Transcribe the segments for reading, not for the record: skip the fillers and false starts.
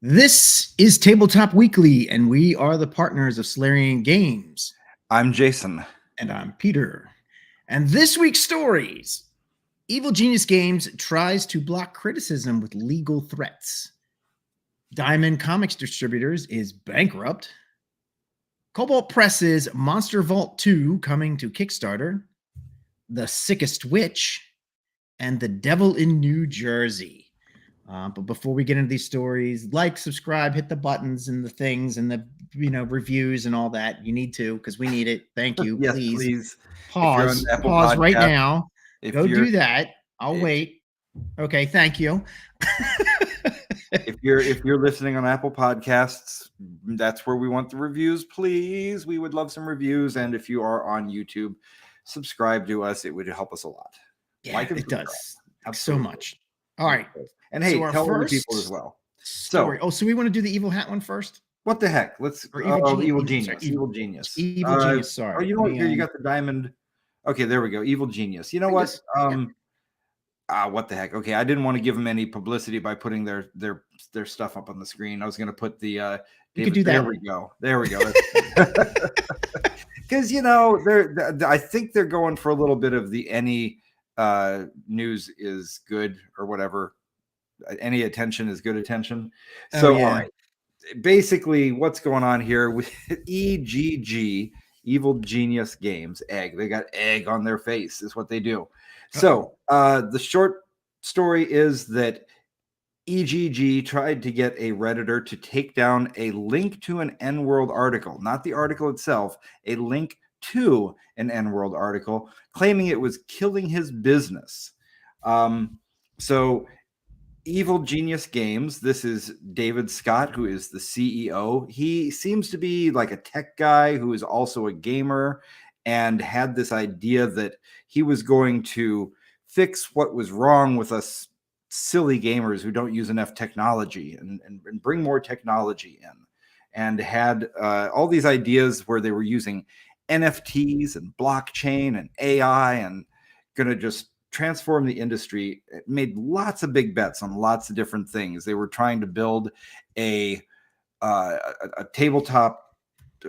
This is Tabletop Weekly, and we are the partners of Solarian Games. I'm Jason. And I'm Peter. And this week's stories: Evil Genius Games tries to block criticism with legal threats. Diamond Comics Distributors is bankrupt. Cobalt Press's Monster Vault 2 coming to Kickstarter. The Sickest Witch. And The Devil in New Jersey. But before we get into these stories, like, subscribe, hit the buttons and the things and the reviews and all that. You need to, because we need it. Thank you. Yes, please. Pause Pause right now. Go do that. I'll wait. Okay, thank you. if you're listening on Apple Podcasts, that's where we want the reviews. Please, we would love some reviews. And if you are on YouTube, subscribe to us. It would help us a lot. Yeah, it does. Absolutely. So much. All right. And hey, tell other people as well. Story. So we want to do the evil hat one first? What the heck? Let's evil genius. Evil genius. Sorry. Oh, you know what? Here you got the diamond. Okay, there we go. Evil genius. You know what? What the heck? Okay, I didn't want to give them any publicity by putting their stuff up on the screen. I was going to put the you could do that. There we go. Because I think they're going for a little bit of the any news is good or whatever. Any attention is good attention. So all right. Basically, what's going on here with EGG, Evil Genius Games, egg. They got egg on their face, is what they do. So the short story is that EGG tried to get a Redditor to take down a link to an ENWorld article, not the article itself, a link to an ENWorld article, claiming it was killing his business. So Evil Genius Games, this is David Scott, who is the CEO. He seems to be like a tech guy who is also a gamer and had this idea that he was going to fix what was wrong with us silly gamers who don't use enough technology and bring more technology in, and had all these ideas where they were using NFTs and blockchain and AI and going to just transform the industry. It made lots of big bets on lots of different things. They were trying to build a tabletop,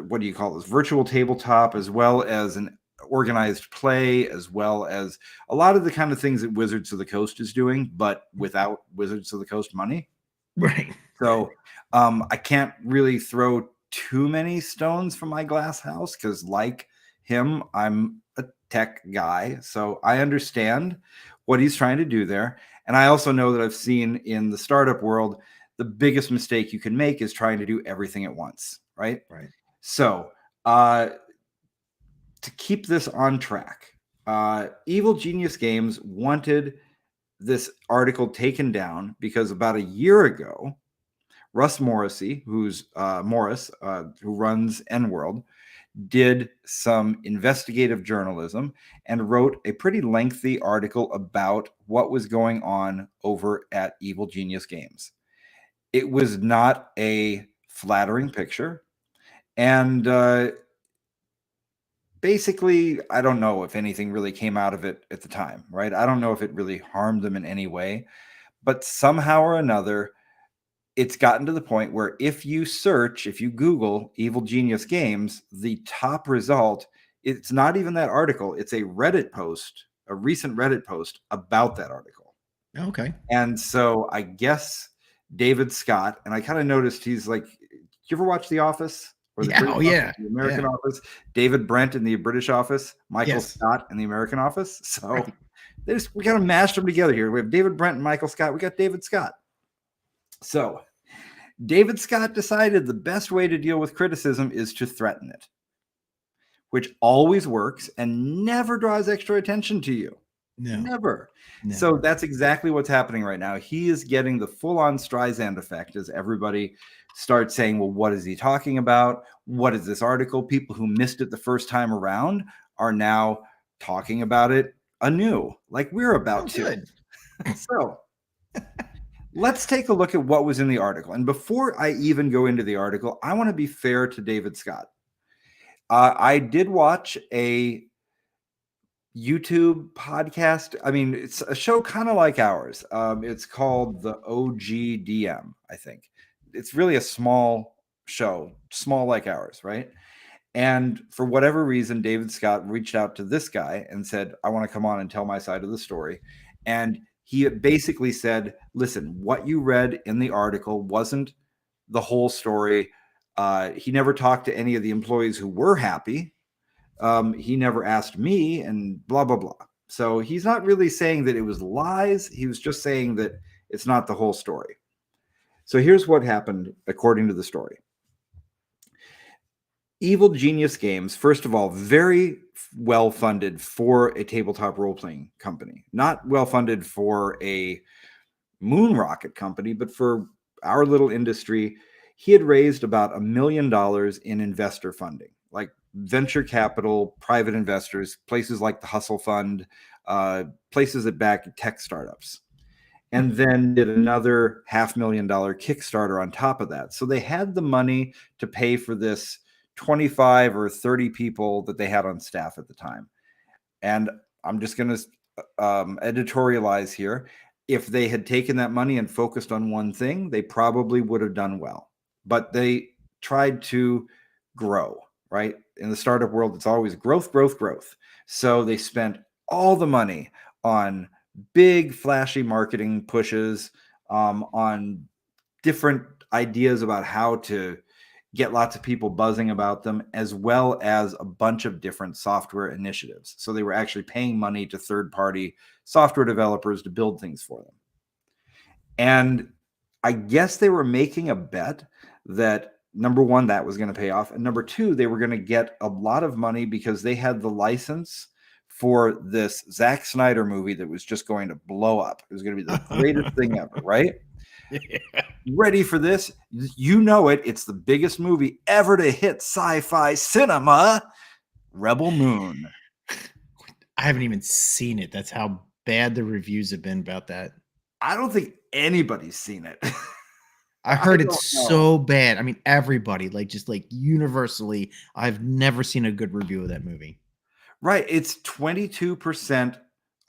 what do you call this, virtual tabletop, as well as an organized play, as well as a lot of the kind of things that Wizards of the Coast is doing, but without Wizards of the Coast money. Right. So I can't really throw too many stones from my glass house because, like him, I'm a tech guy, so I understand what he's trying to do there. And I also know that I've seen in the startup world, the biggest mistake you can make is trying to do everything at once, right? Right. So to keep this on track, Evil Genius Games wanted this article taken down because about a year ago, Russ Morrissey, who's Morris, who runs ENWorld, did some investigative journalism and wrote a pretty lengthy article about what was going on over at Evil Genius Games. It was not a flattering picture. And basically, I don't know if anything really came out of it at the time, right? I don't know if it really harmed them in any way, but somehow or another, it's gotten to the point where if you Google Evil Genius Games, the top result, it's not even that article. It's a Reddit post, a recent Reddit post about that article. Okay. And so I guess David Scott, and I kind of noticed he's like, did you ever watch The Office? Or the the American Office? David Brent in the British Office, Michael Scott in the American Office. So we kind of mashed them together here. We have David Brent and Michael Scott. We got David Scott. So David Scott decided the best way to deal with criticism is to threaten it, which always works and never draws extra attention to you. No. Never. So that's exactly what's happening right now. He is getting the full-on Streisand effect as everybody starts saying, well, what is he talking about? What is this article? People who missed it the first time around are now talking about it anew, like we're about to. So let's take a look at what was in the article. And before I even go into the article, I want to be fair to David Scott. I did watch a YouTube podcast. I mean, it's a show kind of like ours. It's called the OGDM, I think. it's really a small show, small like ours, right? And for whatever reason, David Scott reached out to this guy and said, I want to come on and tell my side of the story. And he basically said, listen, what you read in the article wasn't the whole story. He never talked to any of the employees who were happy. He never asked me, and blah, blah, blah. So he's not really saying that it was lies. He was just saying that it's not the whole story. So here's what happened according to the story. Evil Genius Games, first of all, very well funded for a tabletop role-playing company. Not well funded for a moon rocket company, but for our little industry. He had raised about $1 million in investor funding, like venture capital, private investors, places like the Hustle Fund, places that back tech startups. And then did another $500,000 Kickstarter on top of that. So they had the money to pay for this 25 or 30 people that they had on staff at the time. And I'm just going to editorialize here. If they had taken that money and focused on one thing, they probably would have done well. But they tried to grow, right? In the startup world, it's always growth, growth, growth. So they spent all the money on big, flashy marketing pushes, on different ideas about how to get lots of people buzzing about them, as well as a bunch of different software initiatives. So they were actually paying money to third-party software developers to build things for them. And I guess they were making a bet that, number one, that was going to pay off. And number two, they were going to get a lot of money because they had the license for this Zack Snyder movie that was just going to blow up. It was going to be the greatest thing ever, right? Yeah. Ready for this? You know it. It's the biggest movie ever to hit sci-fi cinema, Rebel Moon. I haven't even seen it. That's how bad the reviews have been about that. I don't think anybody's seen it. I heard it's so bad. I mean, everybody, just universally, I've never seen a good review of that movie. Right. It's 22%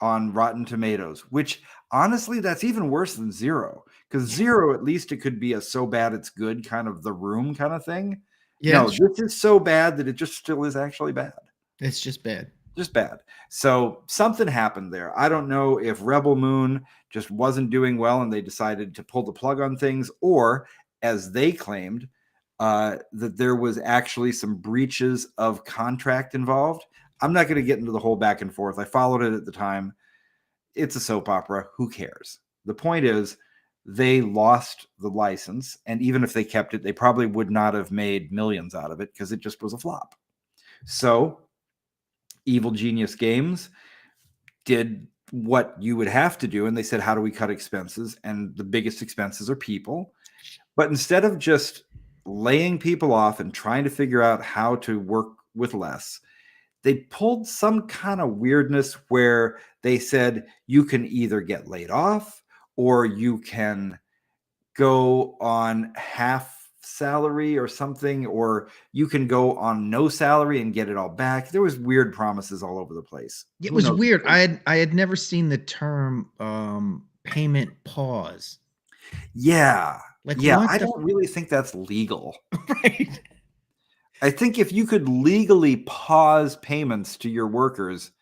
on Rotten Tomatoes, which honestly, that's even worse than 0. Because 0, at least it could be a so bad it's good kind of The Room kind of thing. Yeah, no, this is so bad that it just still is actually bad. It's just bad. Just bad. So something happened there. I don't know if Rebel Moon just wasn't doing well and they decided to pull the plug on things, or as they claimed, that there was actually some breaches of contract involved. I'm not going to get into the whole back and forth. I followed it at the time. It's a soap opera. Who cares? The point is, they lost the license, and even if they kept it, they probably would not have made millions out of it because it just was a flop. So Evil Genius Games did what you would have to do, and they said, how do we cut expenses? And the biggest expenses are people. But instead of just laying people off and trying to figure out how to work with less, they pulled some kind of weirdness where they said you can either get laid off or you can go on half salary or something, or you can go on no salary and get it all back. There was weird promises all over the place. It was weird. I had never seen the term payment pause. Yeah. I don't really think that's legal. Right. I think if you could legally pause payments to your workers,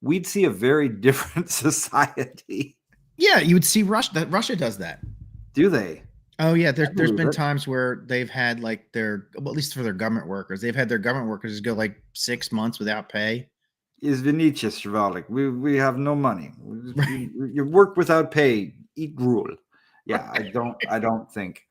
we'd see a very different society. Yeah, you would see Russia. Russia does that. Do they? Oh yeah, there's been times where they've had at least for their government workers, they've had their government workers go 6 months without pay. Izvinice, Shvalik. We have no money. You work without pay. Eat gruel. Yeah, right. I don't think.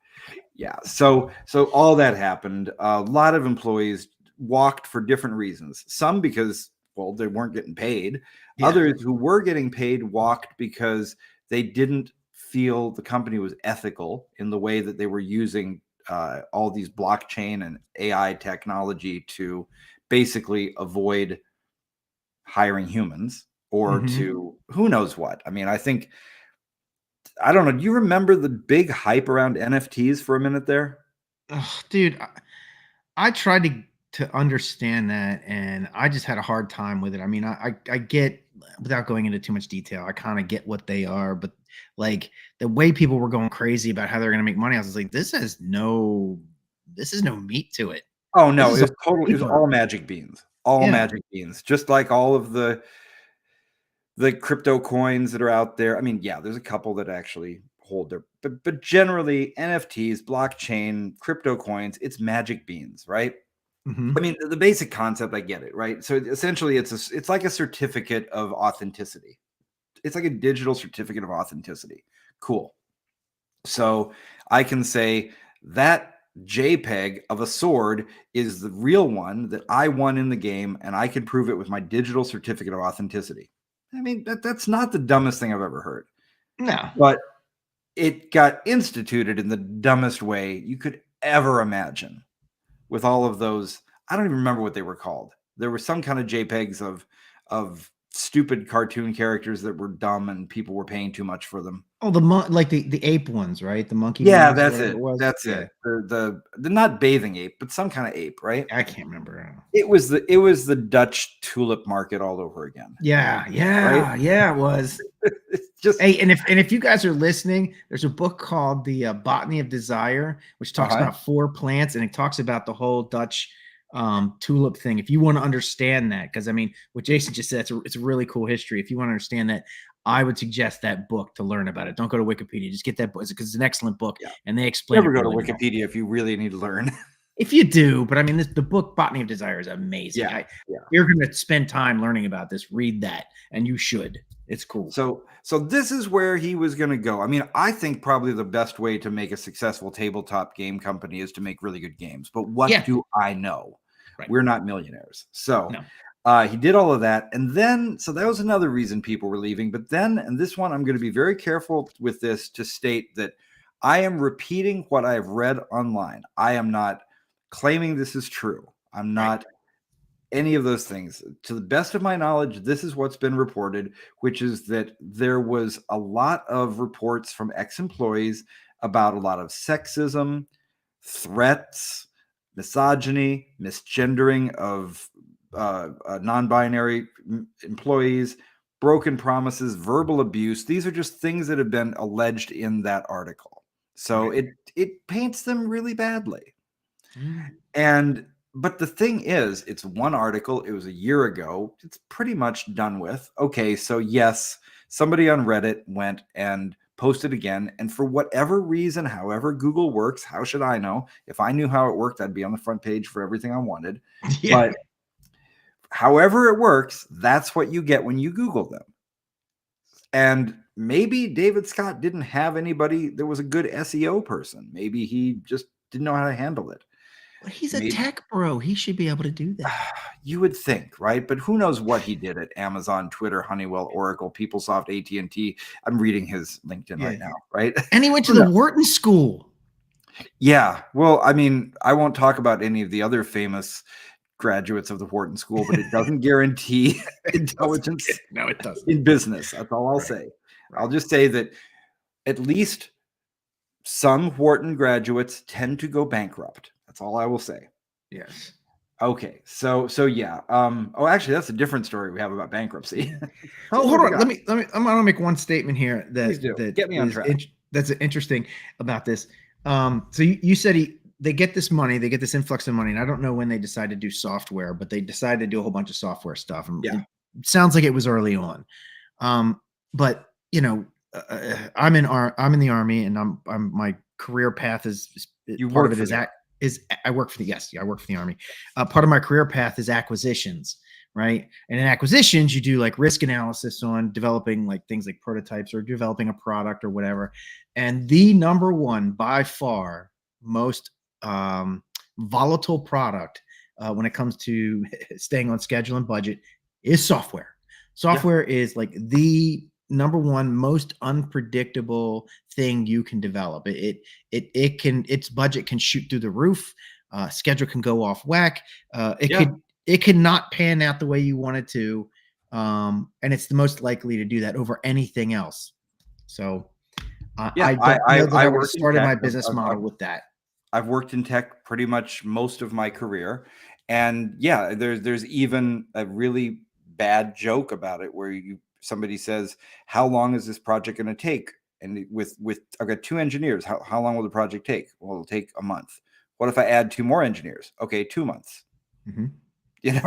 Yeah. So all that happened. A lot of employees walked for different reasons. Some because, well, they weren't getting paid. Yeah. Others who were getting paid walked because they didn't feel the company was ethical in the way that they were using all these blockchain and AI technology to basically avoid hiring humans or to who knows what. I mean, I don't know. Do you remember the big hype around NFTs for a minute there? Oh, dude, I tried to understand that, and I just had a hard time with it. I mean, I get, without going into too much detail, I kind of get what they are, but Like the way people were going crazy about how they're going to make money, I was like, this is no meat to it. Oh no, This is it was all magic beans. All magic beans. Just like all of the crypto coins that are out there. I mean, yeah, there's a couple that actually hold their, but generally NFTs, blockchain, crypto coins, it's magic beans, right? I mean, the basic concept, I get it, right? So essentially it's like a certificate of authenticity. It's like a digital certificate of authenticity. Cool. So I can say that JPEG of a sword is the real one that I won in the game, and I can prove it with my digital certificate of authenticity. I mean, that's not the dumbest thing I've ever heard. No. But it got instituted in the dumbest way you could ever imagine with all of those. I don't even remember what they were called. There were some kind of JPEGs of stupid cartoon characters that were dumb and people were paying too much for them. Oh, like the ape ones, right? The monkey Yeah, ones, that's it. That's it. The not bathing ape, but some kind of ape, right? I can't remember. It was the Dutch tulip market all over again. Yeah, right? Yeah, it was. It's just, hey, and if you guys are listening, there's a book called The Botany of Desire, which talks about 4 plants, and it talks about the whole Dutch tulip thing. If you want to understand that, because I mean, what Jason just said, it's a really cool history. If you want to understand that, I would suggest that book to learn about it. Don't go to Wikipedia. Just get that book because it's an excellent book, and they explain. Never it go really to Wikipedia if you really need to learn. If you do, but I mean, the book Botany of Desire is amazing. Yeah. You're going to spend time learning about this. Read that, and you should. It's cool. So this is where he was going to go. I mean, I think probably the best way to make a successful tabletop game company is to make really good games. But what do I know? Right. We're not millionaires. So he did all of that. And then, so that was another reason people were leaving. But then, and this one, I'm going to be very careful with this to state that I am repeating what I've read online. I am not claiming this is true. I'm not any of those things. To the best of my knowledge, this is what's been reported, which is that there was a lot of reports from ex-employees about a lot of sexism, threats, misogyny, misgendering of non-binary employees, broken promises, verbal abuse. These are just things that have been alleged in that article. So it paints them really badly. But the thing is, it's one article. It was a year ago. It's pretty much done with. Okay, so yes, somebody on Reddit went and posted again. And for whatever reason, however Google works, how should I know? If I knew how it worked, I'd be on the front page for everything I wanted. But however it works, that's what you get when you Google them. And maybe David Scott didn't have anybody that was a good SEO person. Maybe he just didn't know how to handle it. But he's a tech bro. He should be able to do that. You would think, right? But who knows what he did at Amazon, Twitter, Honeywell, Oracle, PeopleSoft, AT&T. I'm reading his LinkedIn right now, right? And he went to the Wharton School. Yeah. Well, I mean, I won't talk about any of the other famous graduates of the Wharton School, but it doesn't guarantee intelligence. No, it doesn't. In business. That's all I'll say. I'll just say that at least some Wharton graduates tend to go bankrupt. That's all I will say. Yes. Okay. So yeah. Oh, actually, that's a different story we have about bankruptcy. Oh, hold on. Let me. I'm gonna make one statement here that get me on track. That's interesting about this. So you said they get this money, they get this influx of money, and I don't know when they decide to do software, but they decided to do a whole bunch of software stuff. And it sounds like it was early on. But you know, I'm in the Army, and my career path is part of it I work for the Army. Part of my career path is acquisitions, right? And in acquisitions, you do like risk analysis on developing like things like prototypes or developing a product or whatever. And the number one, by far, most volatile product when it comes to staying on schedule and budget is software. Software is like the number one most unpredictable thing you can develop. Its budget can shoot through the roof. Schedule can go off whack. It could not pan out the way you want it to. And it's the most likely to do that over anything else. So I started my business model with that. I've worked in tech pretty much most of my career. And yeah, there's even a really bad joke about it where somebody says, how long is this project going to take? And with I've got 2 engineers. How long will the project take? Well, it'll take a month. What if I add 2 more engineers? Okay, 2 months. Mm-hmm. You know,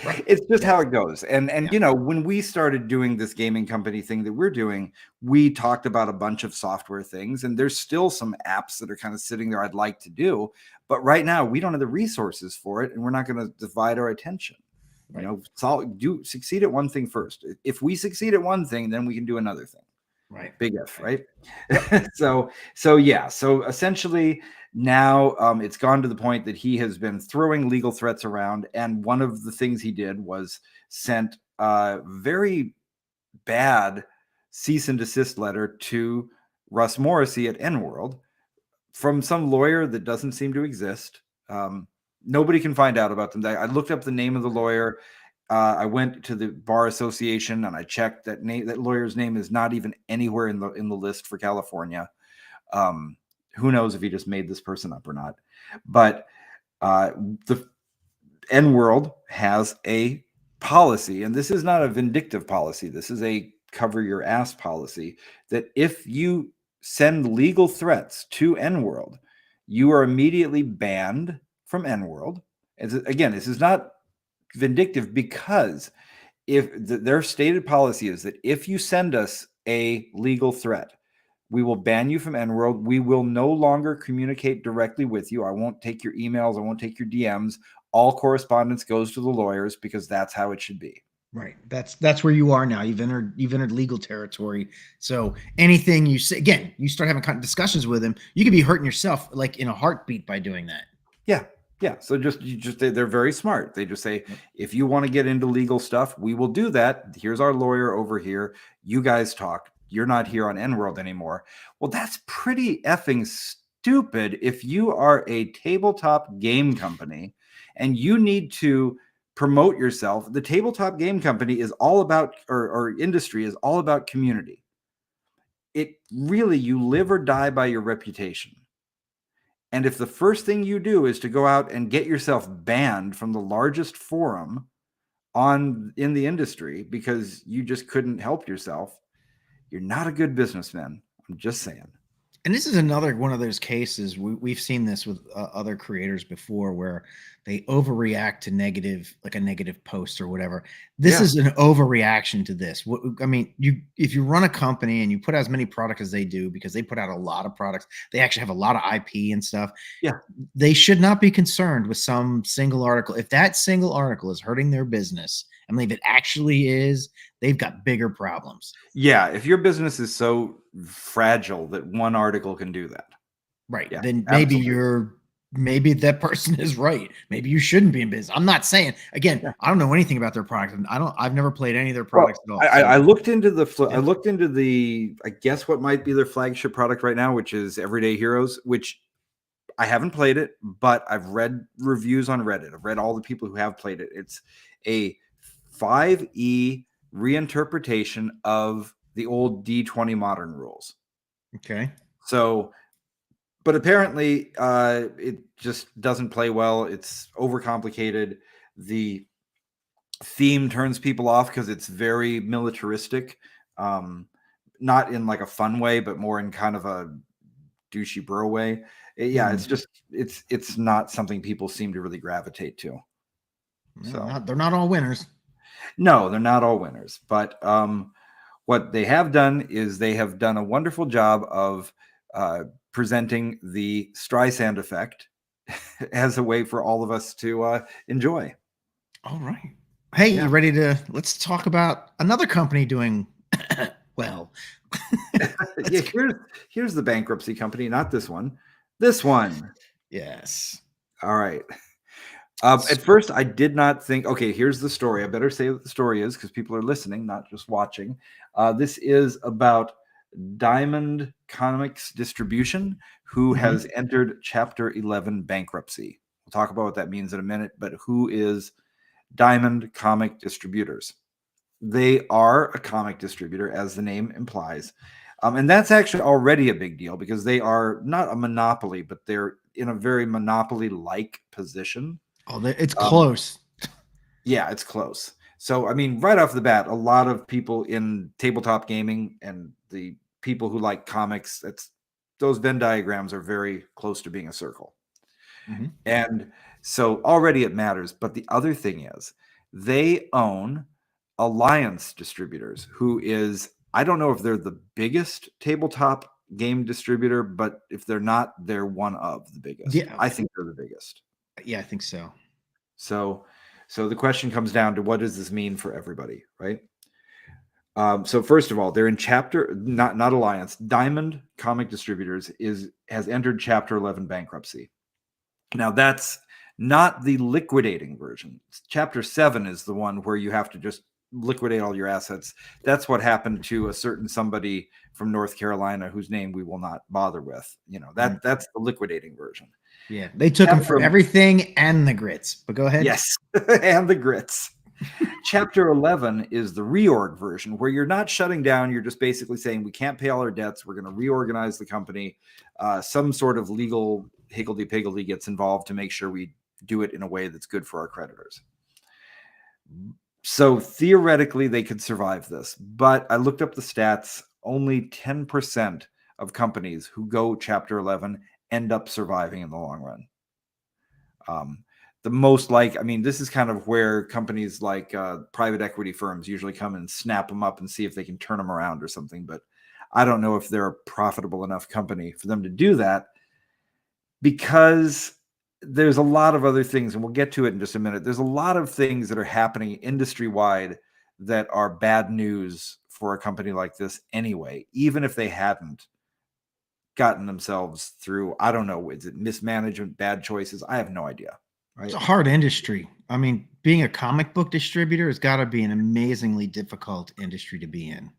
Right. it's just how it goes. And you know, when we started doing this gaming company thing that we're doing, we talked about a bunch of software things, and there's still some apps that are kind of sitting there I'd like to do, but right now we don't have the resources for it, and we're not going to divide our attention. You know, succeed at one thing first. If we succeed at one thing, then we can do another thing. Right. Big F, right? so essentially now it's gone to the point that he has been throwing legal threats around, and one of the things he did was sent a very bad cease and desist letter to Russ Morrissey at ENWorld from some lawyer that doesn't seem to exist. Nobody can find out about them. I looked up the name of the lawyer. I went to the bar association and I checked that lawyer's name is not even anywhere in the list for California. Who knows if he just made this person up or not? But the ENWorld has a policy, and this is not a vindictive policy. This is a cover your ass policy, that if you send legal threats to ENWorld, you are immediately banned from ENWorld. Again, this is not vindictive, because if their stated policy is that if you send us a legal threat, we will ban you from ENWorld. We will no longer communicate directly with you. I won't take your emails. I won't take your DMs. All correspondence goes to the lawyers, because that's how it should be. Right. That's where you are now. You've entered legal territory. So anything you say, again, you start having discussions with him, you could be hurting yourself like in a heartbeat by doing that. Yeah. Yeah. So they're very smart. They just say, if you want to get into legal stuff, we will do that. Here's our lawyer over here. You guys talk. You're not here on ENWorld anymore. Well, that's pretty effing stupid. If you are a tabletop game company and you need to promote yourself, the tabletop game company is all about, or industry is all about community. It really, you live or die by your reputation. And if the first thing you do is to go out and get yourself banned from the largest forum in the industry because you just couldn't help yourself, you're not a good businessman. I'm just saying. And this is another one of those cases, we've seen this with other creators before, where they overreact to a negative post or whatever. This is an overreaction to this. I mean, if you run a company and you put out as many products as they do, because they put out a lot of products, they actually have a lot of IP and stuff. Yeah. They should not be concerned with some single article. If that single article is hurting their business, I mean, if it actually is, they've got bigger problems. Yeah. If your business is so fragile that one article can do that. Right. Yeah, then maybe that person is right. Maybe you shouldn't be in business. I'm not saying, again, I don't know anything about their product. I've never played any of their products at all. I looked into the, I guess what might be their flagship product right now, which is Everyday Heroes, which I haven't played it, but I've read reviews on Reddit. I've read all the people who have played it. It's a 5e reinterpretation of the old D20 modern rules. Okay. So, but apparently it just doesn't play well. It's overcomplicated. The theme turns people off because it's very militaristic, not in like a fun way, but more in kind of a douchey bro way. It's just, it's not something people seem to really gravitate to. They're not all winners. No, they're not all winners. But what they have done is they have done a wonderful job of presenting the Streisand effect as a way for all of us to enjoy. All right. Hey, you ready to, let's talk about another company doing well. Here's the bankruptcy company, not this one. This one. Yes. All right. At first, I did not think, okay, here's the story. I better say what the story is because people are listening, not just watching. This is about Diamond Comics Distribution, who has entered Chapter 11 bankruptcy. We'll talk about what that means in a minute, but who is Diamond Comic Distributors? They are a comic distributor, as the name implies. And that's actually already a big deal because they are not a monopoly, but they're in a very monopoly-like position. Oh, it's close. Yeah, it's close. So, I mean, right off the bat, a lot of people in tabletop gaming and the people who like comics, those Venn diagrams are very close to being a circle. Mm-hmm. And so already it matters. But the other thing is they own Alliance Distributors, who is, I don't know if they're the biggest tabletop game distributor, but if they're not, they're one of the biggest. Yeah. I think they're the biggest. Yeah, I think so. So the question comes down to, what does this mean for everybody, right? So first of all, they're in chapter, not Alliance. Diamond Comic Distributors has entered Chapter 11 bankruptcy. Now that's not the liquidating version. Chapter 7 is the one where you have to just liquidate all your assets. That's what happened to a certain somebody from North Carolina whose name we will not bother with. That's the liquidating version. Yeah, they took them for everything and the grits. But go ahead. Yes, and the grits. Chapter 11 is the reorg version, where you're not shutting down. You're just basically saying, we can't pay all our debts. We're going to reorganize the company. Some sort of legal higgledy-piggledy gets involved to make sure we do it in a way that's good for our creditors. So theoretically, they could survive this. But I looked up the stats. Only 10% of companies who go Chapter 11 end up surviving in the long run. The most this is kind of where companies like private equity firms usually come and snap them up and see if they can turn them around or something. But I don't know if they're a profitable enough company for them to do that, because there's a lot of other things, and we'll get to it in just a minute. There's a lot of things that are happening industry-wide that are bad news for a company like this anyway, even if they hadn't gotten themselves through, I don't know, is it mismanagement, bad choices? I have no idea. Right? It's a hard industry. I mean, being a comic book distributor has got to be an amazingly difficult industry to be in.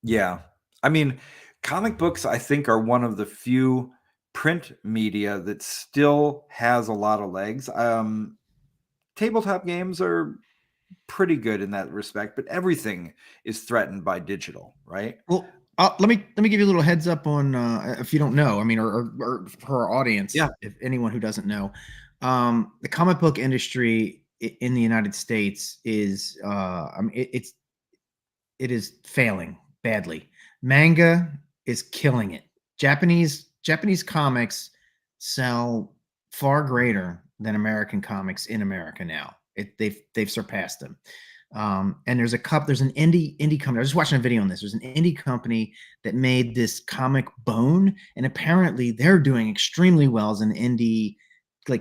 Yeah. I mean, comic books, I think, are one of the few print media that still has a lot of legs. Tabletop games are pretty good in that respect, but everything is threatened by digital, right? Well, let me give you a little heads up on if you don't know. I mean, or for our audience, yeah. If anyone who doesn't know, the comic book industry in the United States is, it is failing badly. Manga is killing it. Japanese comics sell far greater than American comics in America now. They've surpassed them. And there's an indie company. I was just watching a video on this. There's an indie company that made this comic Bone, and apparently they're doing extremely well as an indie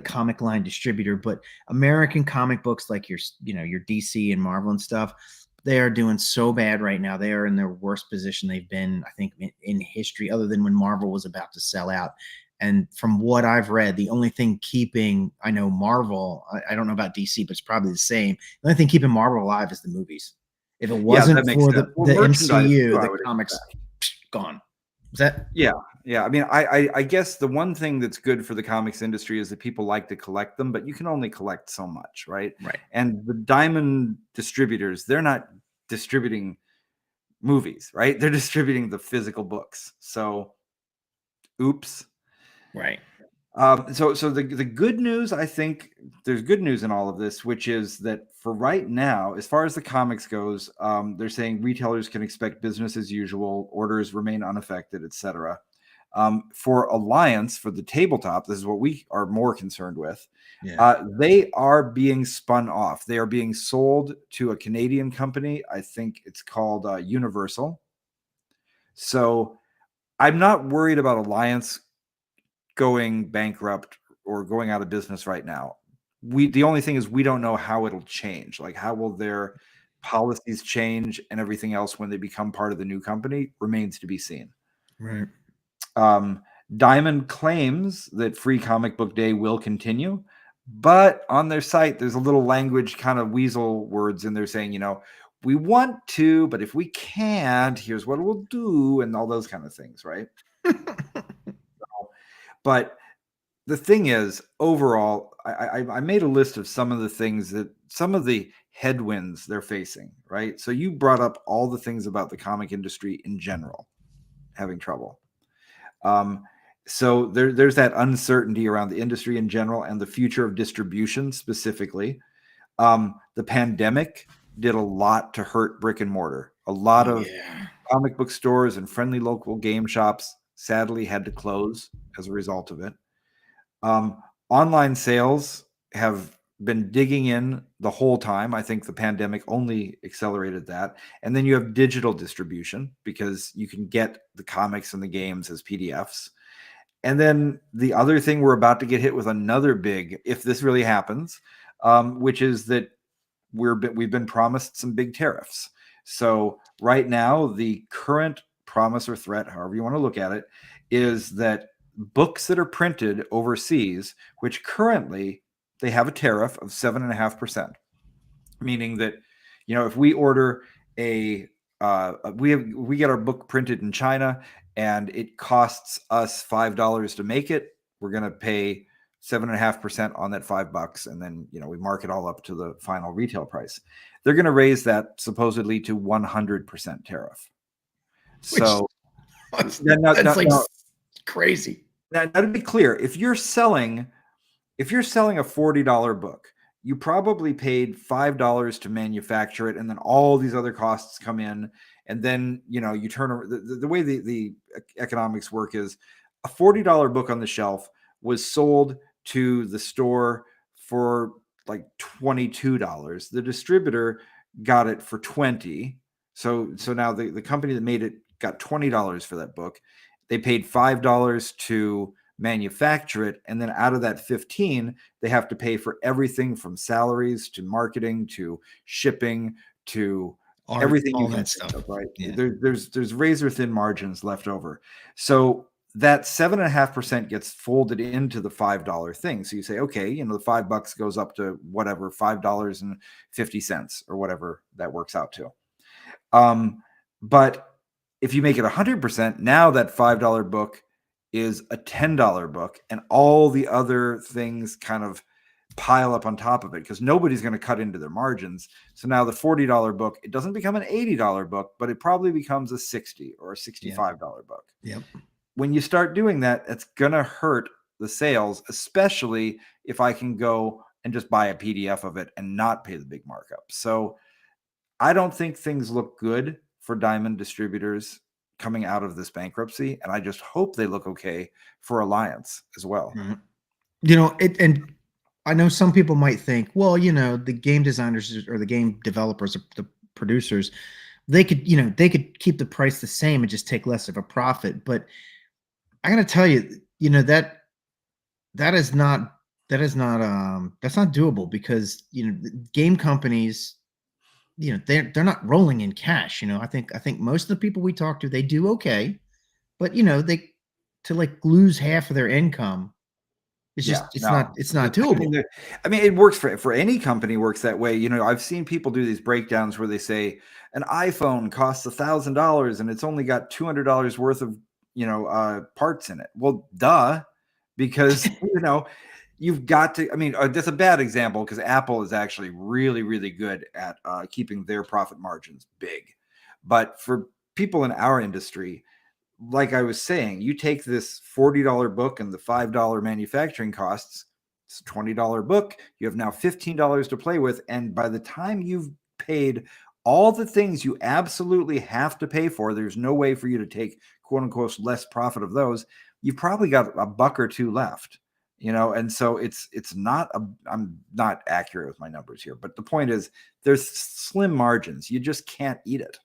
comic line distributor. But American comic books, like your DC and Marvel and stuff, they are doing so bad right now. They are in their worst position they've been, I think, in history, other than when Marvel was about to sell out. And from what I've read, the only thing keeping, I know Marvel, I don't know about DC, but it's probably the same. The only thing keeping Marvel alive is the movies. If it wasn't for the MCU, the comics gone. Is that? Yeah. Yeah. I mean, I guess the one thing that's good for the comics industry is that people like to collect them, but you can only collect so much, right? Right. And the Diamond distributors, they're not distributing movies, right? They're distributing the physical books. So, oops. Right. So the good news, I think there's good news in all of this, which is that for right now, as far as the comics goes, they're saying retailers can expect business as usual, orders remain unaffected, etc. For Alliance, for the tabletop, this is what we are more concerned with. Yeah. They are being spun off. They are being sold to a Canadian company. I think it's called Universal. So I'm not worried about Alliance going bankrupt or going out of business right now. The only thing is we don't know how it'll change. Like, how will their policies change and everything else when they become part of the new company remains to be seen. Right. Diamond claims that Free Comic Book Day will continue, but on their site, there's a little language, kind of weasel words in there saying, we want to, but if we can't, here's what we'll do, and all those kind of things, right? But the thing is, overall, I made a list of some of the headwinds they're facing, right? So you brought up all the things about the comic industry in general having trouble. So there's that uncertainty around the industry in general and the future of distribution specifically. The pandemic did a lot to hurt brick and mortar. A lot of comic book stores and friendly local game shops sadly had to close as a result of it. Online sales have been digging in the whole time. I think the pandemic only accelerated that. And then you have digital distribution because you can get the comics and the games as PDFs. And then the other thing, we're about to get hit with another big, if this really happens, which is that we've been promised some big tariffs. So right now, the current promise or threat, however you want to look at it, is that books that are printed overseas, which currently they have a tariff of 7.5%, meaning that, if we order we get our book printed in China and it costs us $5 to make it, we're going to pay 7.5% on that $5, and then we mark it all up to the final retail price. They're going to raise that supposedly to 100% tariff. So that's crazy. Now, to be clear, if you're selling a $40 book, you probably paid $5 to manufacture it, and then all these other costs come in, and then you turn over. The way the economics work is a $40 book on the shelf was sold to the store for like $22. The distributor got it for $20. So now the company that made it got $20 for that book. They paid $5 to manufacture it, and then out of that $15, they have to pay for everything from salaries to marketing to shipping to everything, all that stuff, right? Yeah. There's razor thin margins left over. So that 7.5% gets folded into the $5 thing. So you say, okay, the $5 goes up to whatever, $5.50 or whatever that works out to. But if you make it 100%, now that $5 book is a $10 book, and all the other things kind of pile up on top of it because nobody's going to cut into their margins. So now the $40 book, it doesn't become an $80 book, but it probably becomes a $60 or a $65 book. Yep. When you start doing that, it's going to hurt the sales, especially if I can go and just buy a PDF of it and not pay the big markup. So I don't think things look good for Diamond distributors coming out of this bankruptcy, and I just hope they look okay for Alliance as well. Mm-hmm. And I know some people might think, well, the game designers or the game developers, or the producers, they could keep the price the same and just take less of a profit. But I got to tell you, that's not doable because game companies, they're not rolling in cash. I think most of the people we talk to, they do okay, but they to lose half of their income, it's not doable. I mean, it works for any company, works that way. I've seen people do these breakdowns where they say an iPhone costs $1,000 and it's only got $200 worth of parts in it. Well, duh, because you've got to, that's a bad example because Apple is actually really, really good at keeping their profit margins big. But for people in our industry, like I was saying, you take this $40 book and the $5 manufacturing costs, it's a $20 book. You have now $15 to play with. And by the time you've paid all the things you absolutely have to pay for, there's no way for you to take quote unquote less profit of those. You've probably got a buck or two left. And so it's not I'm not accurate with my numbers here, but the point is there's slim margins. You just can't eat it.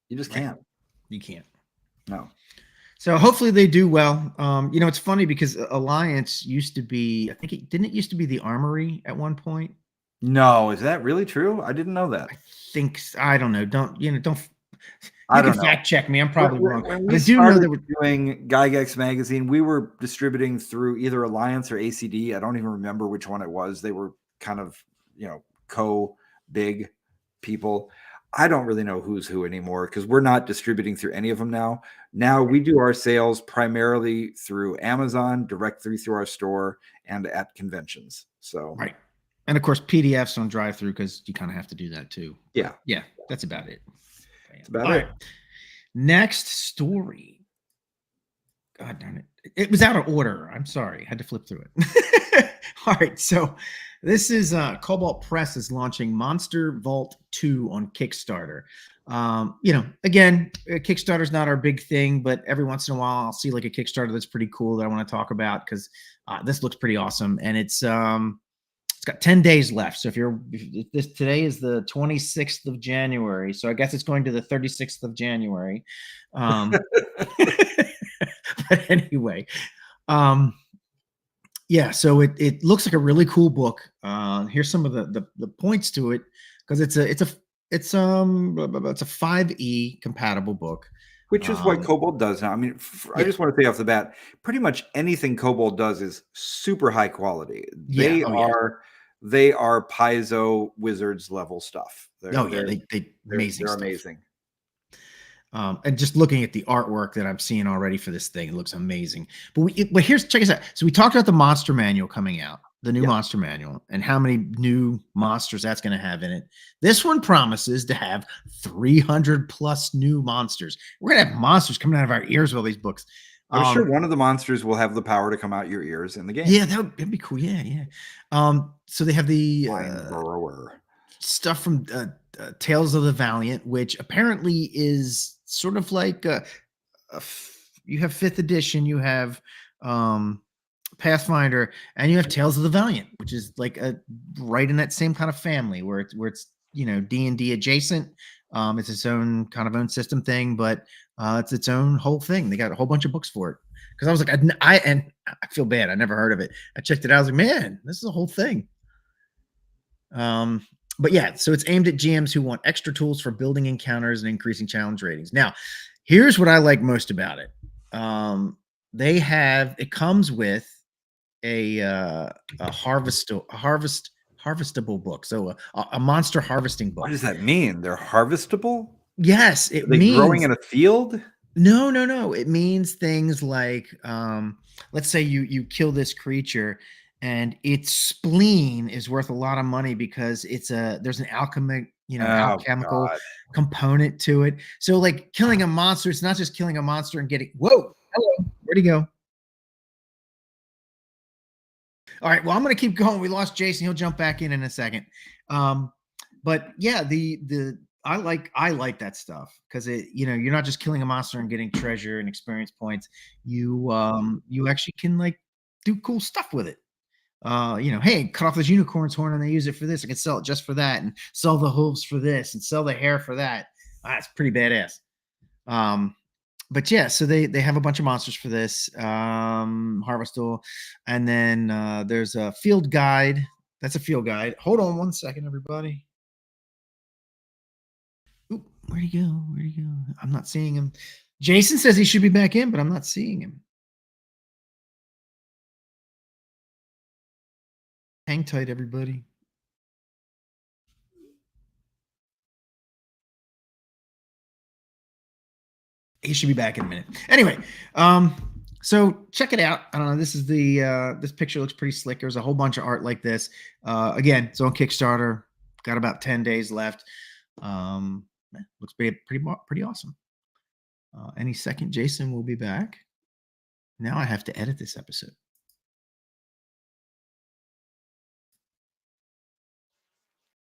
You just can't. You can't. No. So hopefully they do well. It's funny because Alliance used to be, I think it used to be the Armory at one point. No, is that really true? I didn't know that. I don't know. Don't. I don't know. Fact check me. I'm probably wrong. When we started doing Gygax magazine, we were distributing through either Alliance or ACD. I don't even remember which one it was. They were kind of, big people. I don't really know who's who anymore because we're not distributing through any of them now. Now we do our sales primarily through Amazon, directly through our store, and at conventions. So right. And of course, PDFs on drive-through because you kind of have to do that too. Yeah. Yeah. That's about it. That's about it. Next story. God darn it. It was out of order. I'm sorry. I had to flip through it. All right. So this is Cobalt Press is launching Monster Vault 2 on Kickstarter. Again, Kickstarter's not our big thing, but every once in a while I'll see like a Kickstarter that's pretty cool that I want to talk about because this looks pretty awesome. And it's got 10 days left. So if this today is the 26th of January, so I guess it's going to the 36th of January. But anyway, yeah, so it looks like a really cool book. Here's some of the points to it because it's a 5e compatible book, which is what Kobold does now. I mean, I just want to say off the bat, pretty much anything Kobold does is super high quality. They are Paizo Wizards level stuff. They're amazing. They're amazing. And just looking at the artwork that I'm seeing already for this thing, it looks amazing. But check this out. So we talked about the monster manual coming out, the new monster manual, and how many new monsters that's going to have in it. This one promises to have 300 plus new monsters. We're going to have monsters coming out of our ears with all these books. I'm sure one of the monsters will have the power to come out your ears in the game. Yeah, that'd be cool. Yeah. So they have the stuff from Tales of the Valiant, which apparently is sort of like you have 5th edition, you have Pathfinder, and you have Tales of the Valiant, which is like right in that same kind of family where it's D&D adjacent. It's its own kind of own system thing, but it's its own whole thing. They got a whole bunch of books for it. Because I was like, I feel bad. I never heard of it. I checked it out. I was like, man, this is a whole thing. But yeah, so it's aimed at GMs who want extra tools for building encounters and increasing challenge ratings. Now, here's what I like most about it. It comes with a harvestable book. So a monster harvesting book. What does that mean? They're harvestable? Yes, it means growing in a field. No. It means things like, let's say you kill this creature, and its spleen is worth a lot of money because there's an alchemical component to it. So like killing a monster, it's not just killing a monster and getting, whoa, hello, where'd he go? All right, well, I'm going to keep going. We lost Jason. He'll jump back in a second. But yeah, I like that stuff because you're not just killing a monster and getting treasure and experience points. You actually can like do cool stuff with it. Hey, cut off this unicorn's horn and they use it for this. I can sell it just for that, and sell the hooves for this, and sell the hair for that. That's pretty badass. But yeah, so they have a bunch of monsters for this harvestal, and then there's a field guide. That's a field guide. Hold on one second, everybody. Ooh, where'd he go? I'm not seeing him. Jason says he should be back in, but I'm not seeing him. Hang tight, everybody. He should be back in a minute. Anyway, so check it out. I don't know. This is this picture looks pretty slick. There's a whole bunch of art like this. Again, it's on Kickstarter. Got about 10 days left. Looks pretty awesome. Any second, Jason will be back. Now I have to edit this episode.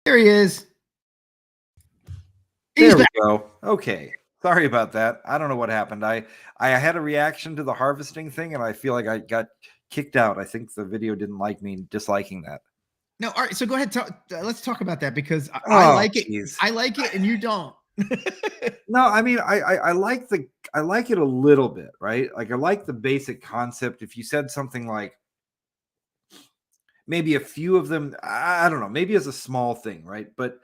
There he is. There we go. Okay. Sorry about that. I don't know what happened. I had a reaction to the harvesting thing, and I feel like I got kicked out. I think the video didn't like me disliking that. No, all right. So go ahead. Let's talk about that because I like it. I like it, and you don't. No, I mean, I like it a little bit, right? Like I like the basic concept. If you said something like maybe a few of them, I don't know, maybe as a small thing, right? But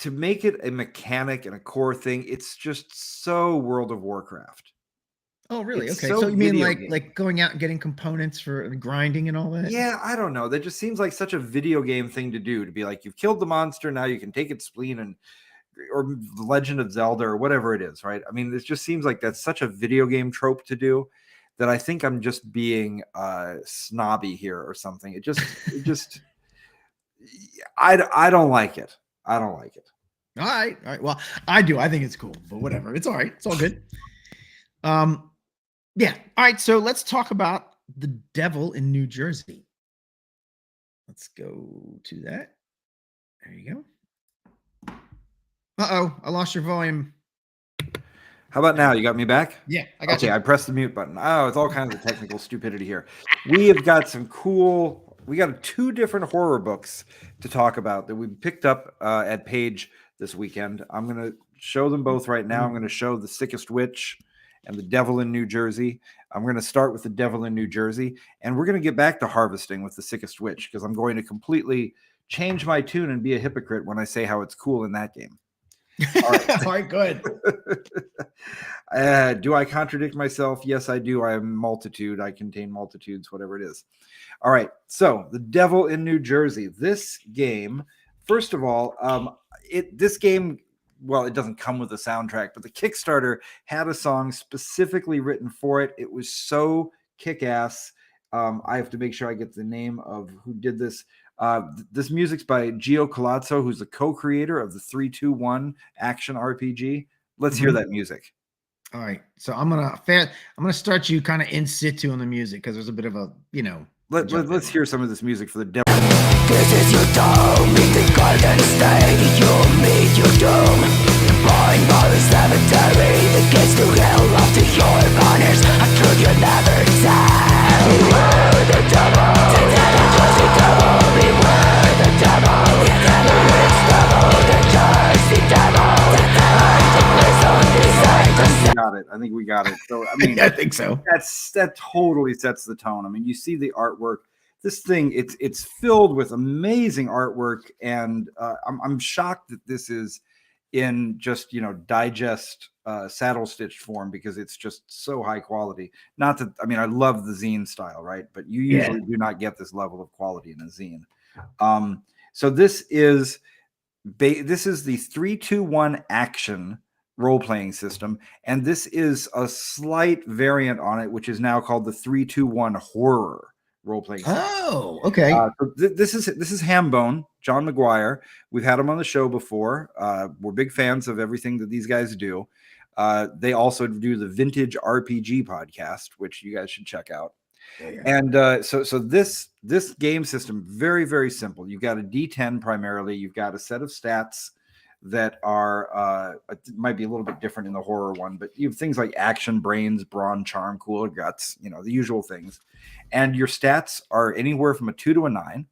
to make it a mechanic and a core thing, it's just so World of Warcraft. Oh, really? Okay. So you mean like going out and getting components for grinding and all that? Yeah, I don't know. That just seems like such a video game thing to do, to be like, you've killed the monster, now you can take its spleen or the Legend of Zelda or whatever it is, right? I mean, it just seems like that's such a video game trope to do that I think I'm just being snobby here or something. It just I don't like it. I don't like it. All right. Well, I do. I think it's cool, but whatever. It's all right. It's all good. Yeah. All right. So let's talk about The Devil in New Jersey. Let's go to that. There you go. Uh-oh, I lost your volume. How about now? You got me back? Yeah, I got Okay, you. I pressed the mute button. Oh, it's all kinds of technical stupidity here. We have got some cool. We got 2 different horror books to talk about that we picked up at Page this weekend. I'm going to show them both right now. I'm going to show The Sickest Witch and The Devil in New Jersey. I'm going to start with The Devil in New Jersey, and we're going to get back to harvesting with The Sickest Witch because I'm going to completely change my tune and be a hypocrite when I say how it's cool in that game. All right. All right, good. Do I contradict myself? Yes, I do. I am multitude. I contain multitudes, whatever it is. All right. So, The Devil in New Jersey. This game, first of all, this game, well, it doesn't come with a soundtrack, but the Kickstarter had a song specifically written for it. It was so kick-ass. I have to make sure I get the name of who did this. This music's by Gio Colazzo, who's the co-creator of the 3-2-1 action RPG. Let's hear that music. All right, so I'm gonna start you kind of in situ on the music because there's a bit of a Let's hear some of this music for The Devil. This is your doom, meet the golden state, you'll meet your doom. Blind by the cemetery, the gates to hell after your banners, a truth you never tell. Beware the devil, the Jersey devil, beware the devil, the rich devil, the Jersey devil, and the prison designed to I think we got it. So I mean, I think so. That totally sets the tone. I mean, you see the artwork. This thing, it's filled with amazing artwork, and I'm shocked that this is in just digest saddle stitched form because it's just so high quality. Not that I love the zine style, right? But you usually do not get this level of quality in a zine. So this is the 3-2-1 action role-playing system, and this is a slight variant on it, which is now called the 3-2-1 horror role-playing system. Oh, okay. This is Hambone, John McGuire. We've had him on the show before. We're big fans of everything that these guys do. They also do the Vintage RPG podcast, which you guys should check out. And so this game system, very, very simple. You've got a D10 primarily. You've got a set of stats that are it might be a little bit different in the horror one, but you have things like action, brains, brawn, charm, cooler, guts, the usual things. And your stats are anywhere from a 2 to a 9.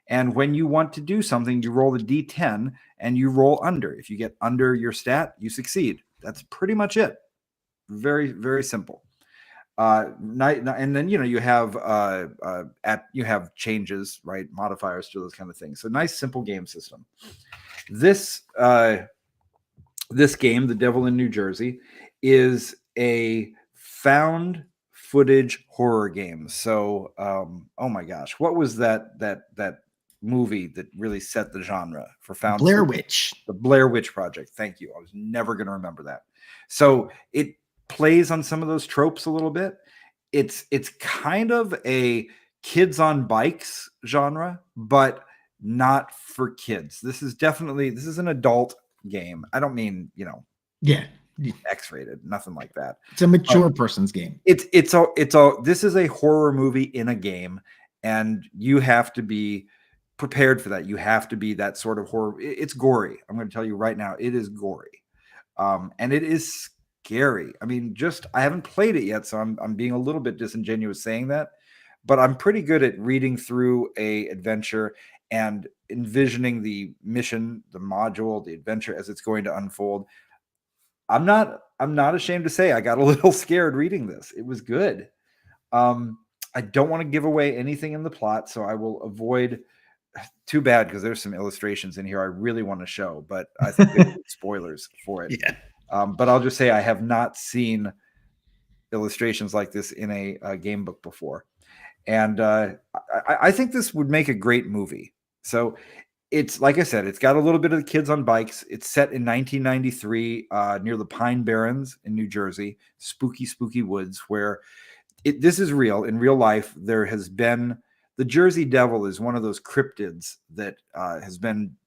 And when you want to do something, you roll the D10 and you roll under. If you get under your stat, you succeed. That's pretty much it. Very, very simple. And then you have you have changes, right? Modifiers to those kind of things. So nice, simple game system. This game, The Devil in New Jersey, is a found footage horror game. So, oh my gosh, what was that movie that really set the genre for found Blair footage? Witch. The Blair Witch Project. Thank you. I was never going to remember that. So it plays on some of those tropes a little bit. It's kind of a kids on bikes genre, but not for kids. This is an adult game. I don't mean, X-rated, nothing like that. It's a mature person's game. This is a horror movie in a game, and you have to be prepared for that. You have to be that sort of horror. It's gory. I'm going to tell you right now, it is gory. And it is scary. I haven't played it yet, so I'm being a little bit disingenuous saying that, but I'm pretty good at reading through a adventure and envisioning the mission, the module, the adventure as it's going to unfold. I'm not ashamed to say I got a little scared reading this. It was good. I don't want to give away anything in the plot, so I will avoid. Too bad, because there's some illustrations in here I really want to show, but I think there's spoilers for it. Yeah. But I'll just say I have not seen illustrations like this in a game book before. And I think this would make a great movie. So it's, like I said, it's got a little bit of the kids on bikes. It's set in 1993 near the Pine Barrens in New Jersey, spooky, spooky woods, where this is real. In real life, there has been, the Jersey Devil is one of those cryptids that has been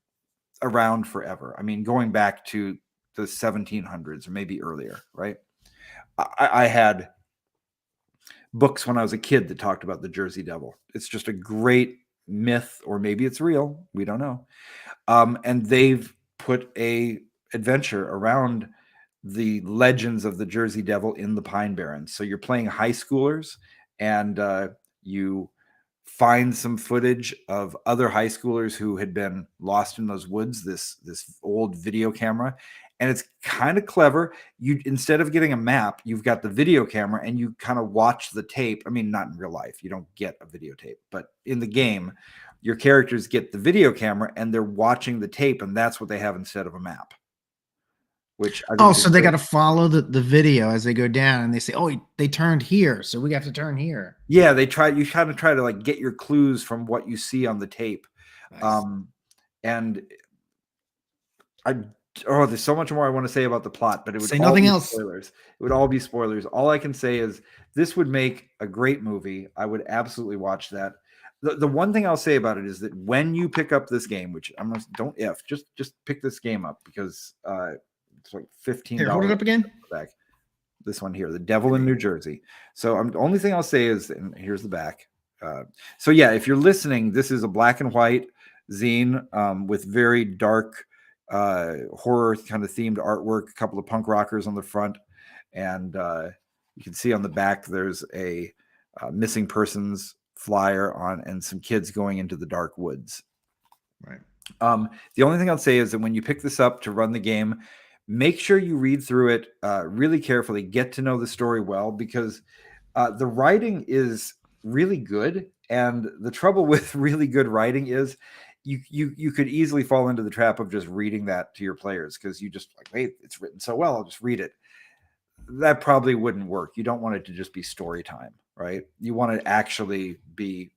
around forever. Going back to the 1700s or maybe earlier, right? I had books when I was a kid that talked about the Jersey Devil. It's just a great myth, or maybe it's real. We don't know. And they've put a adventure around the legends of the Jersey Devil in the Pine Barrens. So you're playing high schoolers, and you find some footage of other high schoolers who had been lost in those woods, this old video camera. And it's kind of clever. You, instead of getting a map, you've got the video camera, and you kind of watch the tape. I mean, not in real life, you don't get a videotape, but in the game, your characters get the video camera and they're watching the tape, and that's what they have instead of a map. Which I think so they got to follow the video as they go down, and they say, "Oh, they turned here, so we have to turn here." Yeah, you kind of try to like get your clues from what you see on the tape. Nice. And there's so much more I want to say about the plot, but it would say nothing else. Spoilers. It would all be spoilers. All I can say is this would make a great movie. I would absolutely watch that. The one thing I'll say about it is that when you pick up this game, which just pick this game up, because it's like $15. Here, hold it up again. Back. This one here, The Devil in New Jersey. So the only thing I'll say is, and here's the back. So yeah, if you're listening, this is a black and white zine with very dark horror kind of themed artwork, a couple of punk rockers on the front, and you can see on the back there's a missing persons flyer on, and some kids going into the dark woods. Right. The only thing I'll say is that when you pick this up to run the game, make sure you read through it really carefully, get to know the story well, because the writing is really good. And the trouble with really good writing is you could easily fall into the trap of just reading that to your players, because you just like, hey, it's written so well, I'll just read it. That probably wouldn't work. You don't want it to just be story time, right? You want to actually be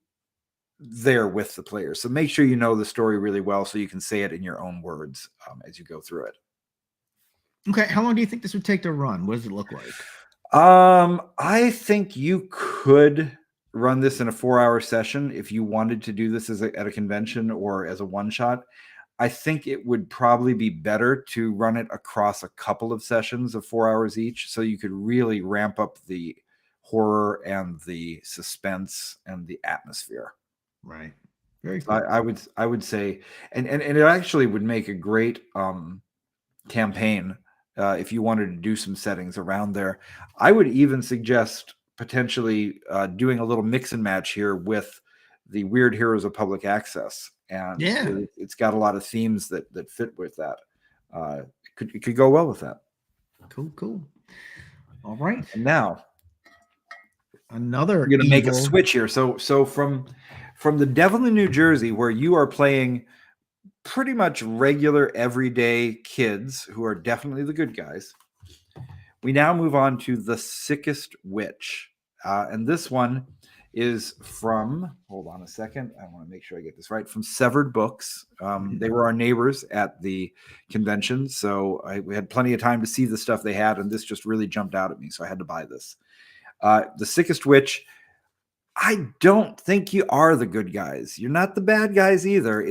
there with the players. So make sure you know the story really well so you can say it in your own words as you go through it. Okay, how long do you think this would take to run? What does it look like? I think you could run this in a 4-hour session if you wanted to do this at a convention or as a one-shot. I think it would probably be better to run it across a couple of sessions of 4 hours each, so you could really ramp up the horror and the suspense and the atmosphere. Right. Very cool. I would say, and it actually would make a great campaign if you wanted to do some settings around there. I would even suggest potentially doing a little mix and match here with the Weird Heroes of Public Access. And yeah, it's got a lot of themes that fit with that. It could go well with that. Cool. All right. And now another we're gonna make a switch here. So from The Devil in New Jersey, where you are playing pretty much regular everyday kids who are definitely the good guys, we now move on to The Sickest Witch. And this one is from, hold on a second, I want to make sure I get this right, from Severed Books. They were our neighbors at the convention, so we had plenty of time to see the stuff they had, and this just really jumped out at me, so I had to buy this. The Sickest Witch, I don't think you are the good guys. You're not the bad guys either.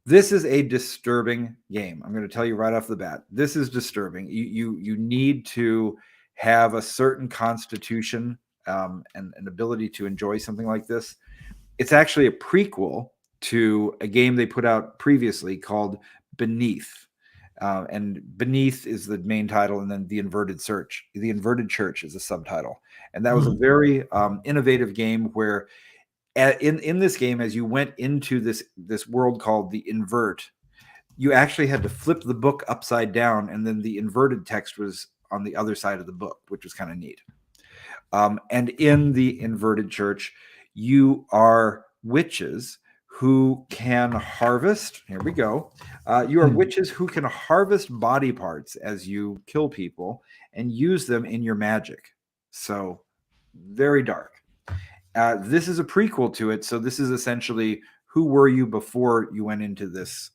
This is a disturbing game. I'm going to tell you right off the bat. This is disturbing. You need to have a certain constitution and an ability to enjoy something like this. It's actually a prequel to a game they put out previously called Beneath. And Beneath is the main title, and then The Inverted Church is the subtitle. And that was a very innovative game where in this game, as you went into this world called the Invert, you actually had to flip the book upside down, and then the inverted text was on the other side of the book, which was kind of neat. And in the Inverted Church, you are witches who can harvest. Here we go. You are witches who can harvest body parts as you kill people and use them in your magic. So very dark. This is a prequel to it. So this is essentially who were you before you went into this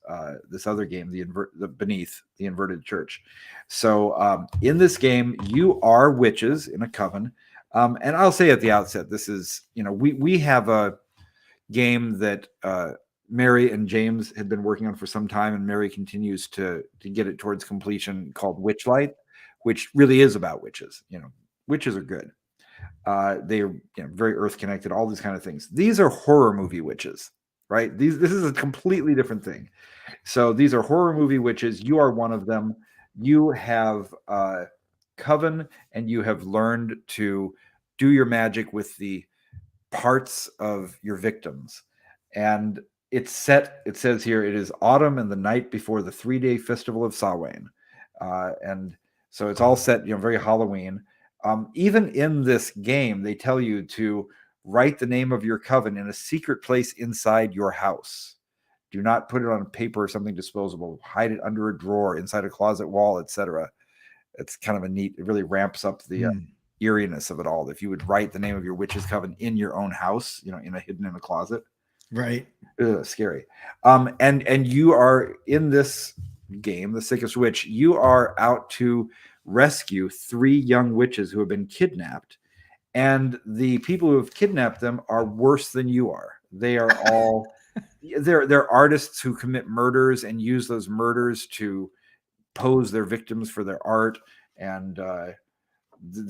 other game, the Beneath, the Inverted Church. So in this game, you are witches in a coven. And I'll say at the outset, this is, we have a game that Mary and James had been working on for some time, and Mary continues to get it towards completion, called Witchlight, which really is about witches. Witches are good. They are very earth connected, all these kind of things. These are horror movie witches, right? This is a completely different thing. So these are horror movie witches. You are one of them. You have coven, and you have learned to do your magic with the parts of your victims. And it says here, it is autumn and the night before the 3-day festival of Samhain. And so it's all set, very Halloween. Even in this game, they tell you to write the name of your coven in a secret place inside your house. Do not put it on paper or something disposable. Hide it under a drawer, inside a closet wall, etc. It's kind of a neat, it really ramps up the eeriness of it all. If you would write the name of your witch's coven in your own house, hidden in a closet. Right. Ugh, scary. And you are in this game, The Sickest Witch, you are out to rescue 3 young witches who have been kidnapped. And the people who have kidnapped them are worse than you are. They are all they're artists who commit murders and use those murders to pose their victims for their art. And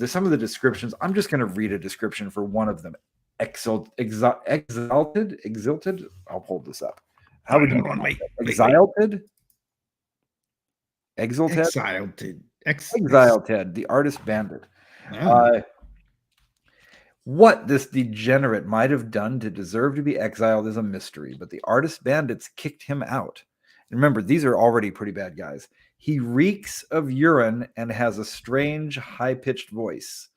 some of the descriptions, I'm just going to read a description for one of them. Exalted. I'll hold this up. How would you want me? Exalted. Exalted. The artist bandit. Oh. What this degenerate might have done to deserve to be exiled is a mystery, but the artist bandits kicked him out. And remember, these are already pretty bad guys. He reeks of urine and has a strange, high-pitched voice.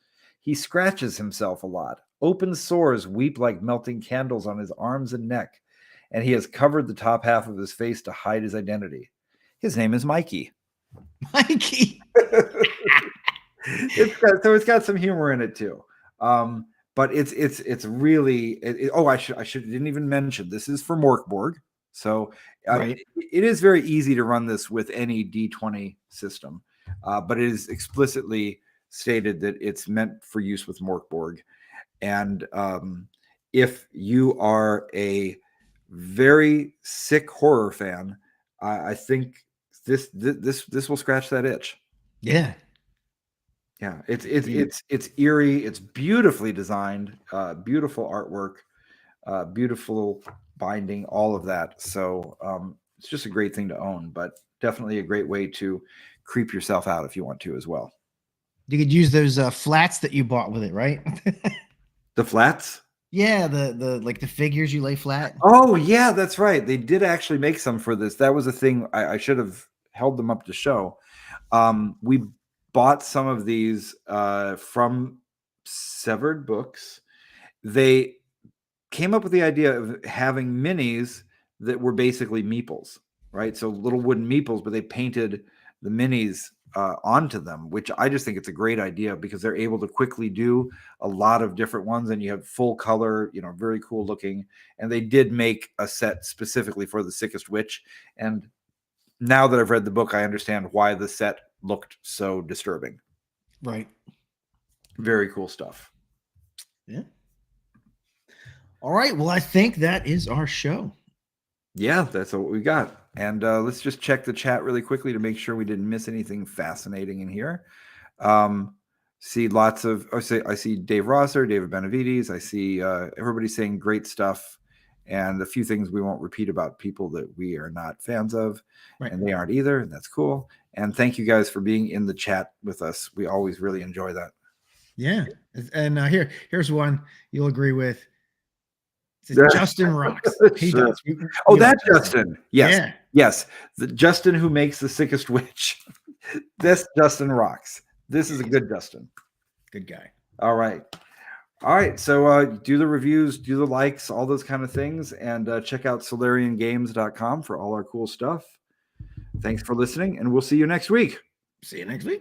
He scratches himself a lot. Open sores weep like melting candles on his arms and neck, and he has covered the top half of his face to hide his identity. His name is Mikey. Mikey. It's got some humor in it too. But it's really I didn't even mention this is for Morkborg. So right. It is very easy to run this with any D20 system, but it is explicitly stated that it's meant for use with Morkborg. And if you are a very sick horror fan, I think this will scratch that itch. Yeah. Yeah, it's eerie. It's beautifully designed, beautiful artwork, beautiful binding, all of that. So it's just a great thing to own, but definitely a great way to creep yourself out if you want to as well. You could use those flats that you bought with it, right? The flats? Yeah, the like the figures you lay flat. Oh yeah, that's right. They did actually make some for this. That was a thing. I should have held them up to show. We bought some of these from Severed Books. They came up with the idea of having minis that were basically meeples, right? So little wooden meeples, but they painted the minis onto them, which I just think it's a great idea because they're able to quickly do a lot of different ones, and you have full color, very cool looking. And they did make a set specifically for The Sickest Witch. And now that I've read the book, I understand why the set looked so disturbing. Right. Very cool stuff. Yeah. All right. Well, I think that is our show. Yeah, that's what we got. And let's just check the chat really quickly to make sure we didn't miss anything fascinating in here. See lots of, I see Dave Rosser, David Benavides. I see everybody saying great stuff, and a few things we won't repeat about people that we are not fans of, right. And they aren't either. And that's cool. And thank you guys for being in the chat with us. We always really enjoy that. Yeah. And here's one you'll agree with. Justin rocks. He sure. does. Oh, that's Justin. Yes. Yeah. Yes. The Justin who makes The Sickest Witch. This Justin rocks. This is a good Justin. Good guy. All right. So do the reviews, do the likes, all those kind of things, and check out solariangames.com for all our cool stuff. Thanks for listening, and we'll see you next week. See you next week.